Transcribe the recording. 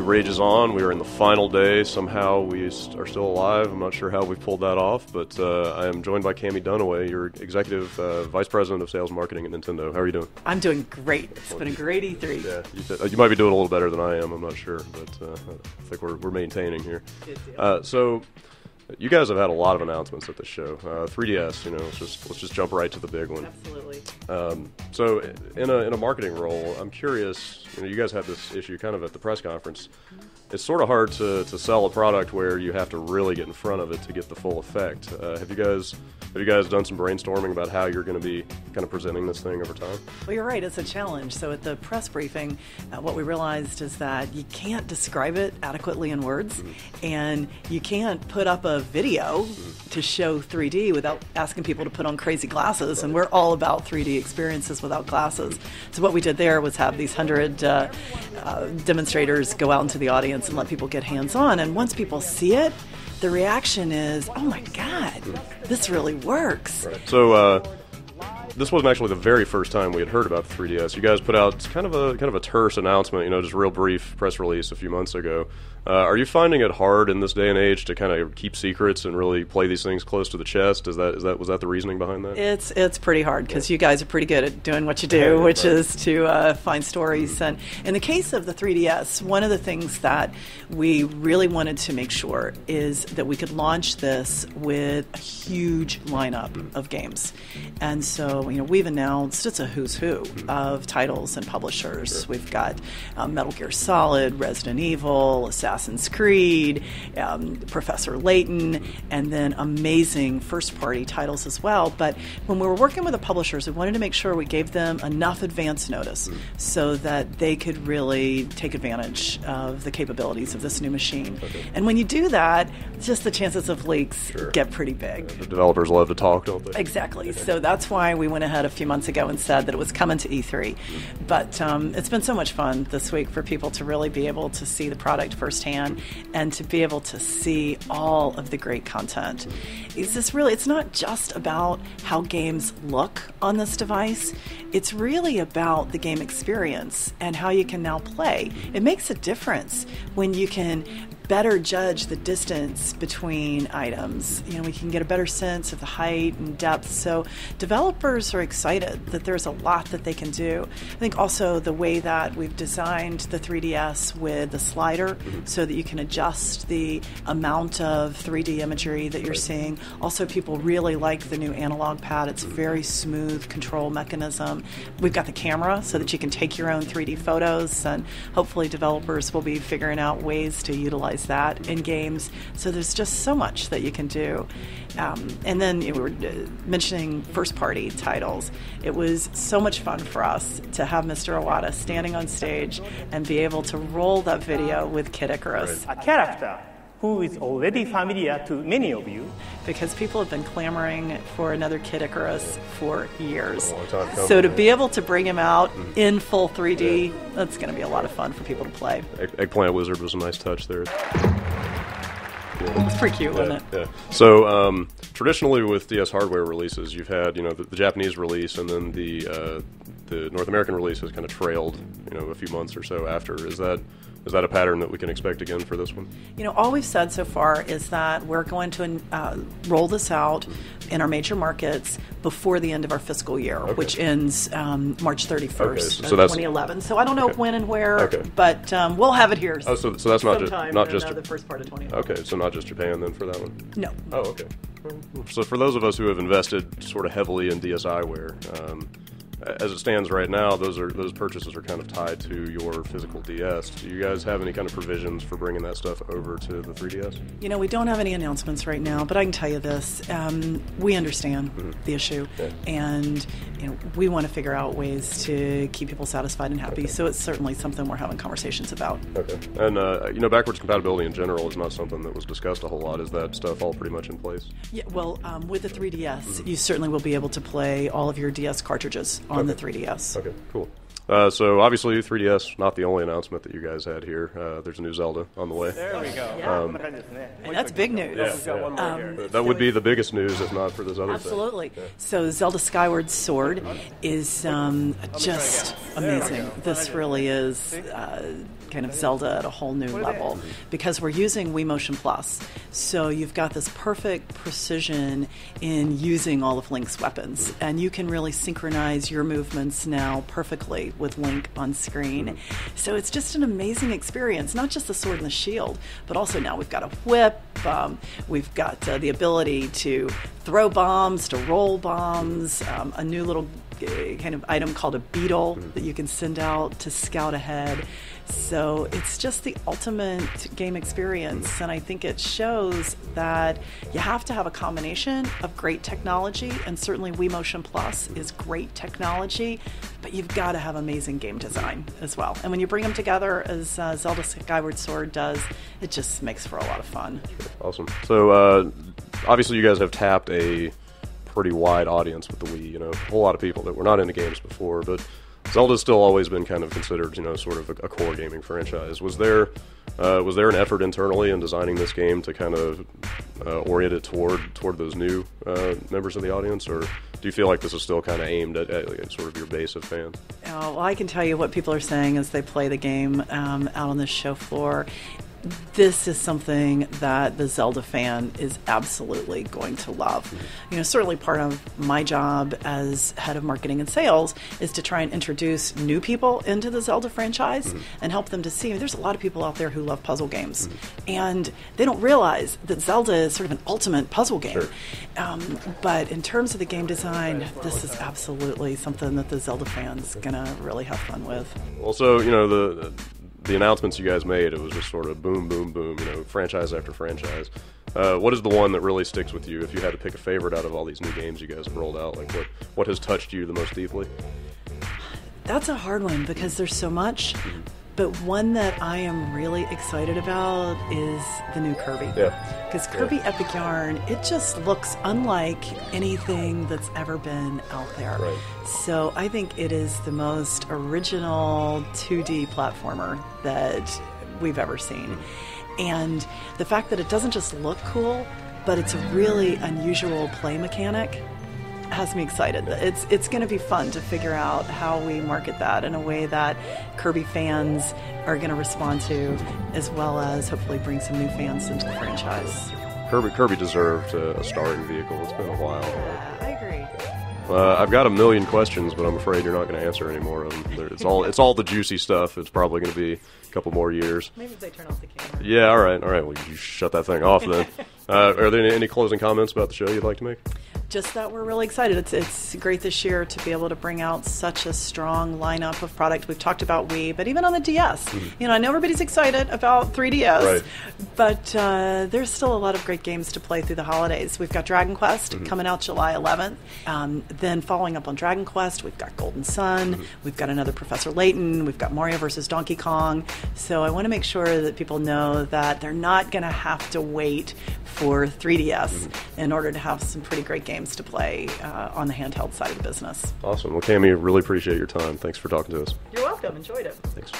rages on. We are in the final day. Somehow we are still alive. I'm not sure how we pulled that off, but I am joined by Cammie Dunaway, your Executive Vice President of Sales and Marketing at Nintendo. How are you doing? I'm doing great. It's been a great E3. Yeah, you might be doing a little better than I am. I'm not sure, but I think we're maintaining here. So you guys have had a lot of announcements at this show. 3DS, let's just jump right to the big one. Absolutely. So in a marketing role, I'm curious. You guys had this issue kind of at the press conference. It's sort of hard to sell a product where you have to really get in front of it to get the full effect. Have you guys done some brainstorming about how you're going to be kind of presenting this thing over time? Well, you're right. It's a challenge. So at the press briefing, what we realized is that you can't describe it adequately in words, and you can't put up a video to show 3D without asking people to put on crazy glasses, and we're all about 3D experiences without glasses. So what we did there was have these 100 demonstrators go out into the audience and let people get hands-on, and once people see it, the reaction is, oh my God, this really works. Right. So this wasn't actually the very first time we had heard about the 3DS. You guys put out kind of a terse announcement, just a real brief press release a few months ago. Are you finding it hard in this day and age to kind of keep secrets and really play these things close to the chest? Was that the reasoning behind that? It's pretty hard because you guys are pretty good at doing what you do, which is to find stories. And in the case of the 3DS, one of the things that we really wanted to make sure is that we could launch this with a huge lineup of games. And so, we've announced it's a who's who of titles and publishers. Sure. We've got Metal Gear Solid, Resident Evil, Assassin's Creed, Professor Layton, and then amazing first-party titles as well. But when we were working with the publishers, we wanted to make sure we gave them enough advance notice so that they could really take advantage of the capabilities of this new machine. Okay. And when you do that, just the chances of leaks get pretty big. The developers love to talk, don't they? Exactly. So that's why we went ahead a few months ago and said that it was coming to E3. But it's been so much fun this week for people to really be able to see the product firsthand and to be able to see all of the great content. It's not just about how games look on this device. It's really about the game experience and how you can now play. It makes a difference when you can better judge the distance between items. We can get a better sense of the height and depth. So developers are excited that there's a lot that they can do. I think also the way that we've designed the 3DS with the slider so that you can adjust the amount of 3D imagery that you're seeing. Also, people really like the new analog pad. It's a very smooth control mechanism. We've got the camera so that you can take your own 3D photos, and hopefully developers will be figuring out ways to utilize that in games. So there's just so much that you can do. And then we were mentioning first-party titles. It was so much fun for us to have Mr. Iwata standing on stage and be able to roll that video with Kid Icarus. A character who is already familiar to many of you. Because people have been clamoring for another Kid Icarus for years. A long time coming. So to be able to bring him out in full 3D, that's going to be a lot of fun for people to play. Eggplant Wizard was a nice touch there. It's pretty cute, wasn't it? Yeah. So traditionally with DS hardware releases, you've had the Japanese release, and then the North American release has kind of trailed a few months or so after. Is that a pattern that we can expect again for this one? All we've said so far is that we're going to roll this out in our major markets before the end of our fiscal year, which ends March 31st, 2011. So I don't know when and where, but we'll have it here. Oh, so that's not just the first part of 2011. Okay, so not just Japan then for that one? No. Oh, okay. So for those of us who have invested sort of heavily in DSiWare, as it stands right now, those purchases are kind of tied to your physical DS. Do you guys have any kind of provisions for bringing that stuff over to the 3DS? We don't have any announcements right now, but I can tell you this. We understand the issue, and we want to figure out ways to keep people satisfied and happy. So it's certainly something we're having conversations about. Okay. And, backwards compatibility in general is not something that was discussed a whole lot. Is that stuff all pretty much in place? Yeah, well, with the 3DS, you certainly will be able to play all of your DS cartridges on the 3DS. Okay, cool. So obviously 3DS, not the only announcement that you guys had here. There's a new Zelda on the way. There we go. And that's big news. That would be the biggest news if not for this other Absolutely. thing. So Zelda Skyward Sword is just amazing. This really is kind of Zelda at a whole new level because we're using Wii Motion Plus. So you've got this perfect precision in using all of Link's weapons, and you can really synchronize your movements now perfectly with Link on screen. So it's just an amazing experience, not just the sword and the shield, but also now we've got a whip, we've got the ability to throw bombs, to roll bombs, a new little kind of item called a beetle that you can send out to scout ahead. So it's just the ultimate game experience, and I think it shows that you have to have a combination of great technology, and certainly Wii Motion Plus is great technology, but you've got to have amazing game design as well. And when you bring them together, as Zelda Skyward Sword does, it just makes for a lot of fun. Awesome. So obviously you guys have tapped a pretty wide audience with the Wii, you know, a whole lot of people that were not into games before, but Zelda's still always been kind of considered, you know, sort of a core gaming franchise. Was there an effort internally in designing this game to kind of orient it toward those new members of the audience, or do you feel like this is still kind of aimed at sort of your base of fans? Well, I can tell you what people are saying as they play the game out on the show floor. This is something that the Zelda fan is absolutely going to love. You know, certainly part of my job as head of marketing and sales is to try and introduce new people into the Zelda franchise and help them to see there's a lot of people out there who love puzzle games, and they don't realize that Zelda is sort of an ultimate puzzle game. Sure. But in terms of the game design, this is absolutely something that the Zelda fan's gonna really have fun with. Also, you know, the announcements you guys made, it was just sort of boom, boom, boom, you know, franchise after franchise. What is the one that really sticks with you if you had to pick a favorite out of all these new games you guys have rolled out? Like, what has touched you the most deeply? That's a hard one because there's so much. But one that I am really excited about is the new Kirby. Yeah. Because Kirby Epic Yarn, it just looks unlike anything that's ever been out there. Right. So I think it is the most original 2D platformer that we've ever seen. And the fact that it doesn't just look cool, but it's a really unusual play mechanic has me excited. It's going to be fun to figure out how we market that in a way that Kirby fans are going to respond to, as well as hopefully bring some new fans into the franchise. Kirby deserved a starring vehicle. It's been a while. Yeah, I agree. I've got a million questions, but I'm afraid you're not going to answer any more of them. It's all the juicy stuff. It's probably going to be a couple more years. Maybe if they turn off the camera. Yeah, all right. Well, you shut that thing off then. Are there any closing comments about the show you'd like to make? Just that we're really excited. It's great this year to be able to bring out such a strong lineup of product. We've talked about Wii, but even on the DS. You know, I know everybody's excited about 3DS, right, but there's still a lot of great games to play through the holidays. We've got Dragon Quest coming out July 11th. Then following up on Dragon Quest, we've got Golden Sun. We've got another Professor Layton. We've got Mario vs. Donkey Kong. So I want to make sure that people know that they're not going to have to wait for 3DS in order to have some pretty great games to play on the handheld side of the business. Awesome. Well, Cammie, really appreciate your time. Thanks for talking to us. You're welcome. Enjoyed it. Thanks.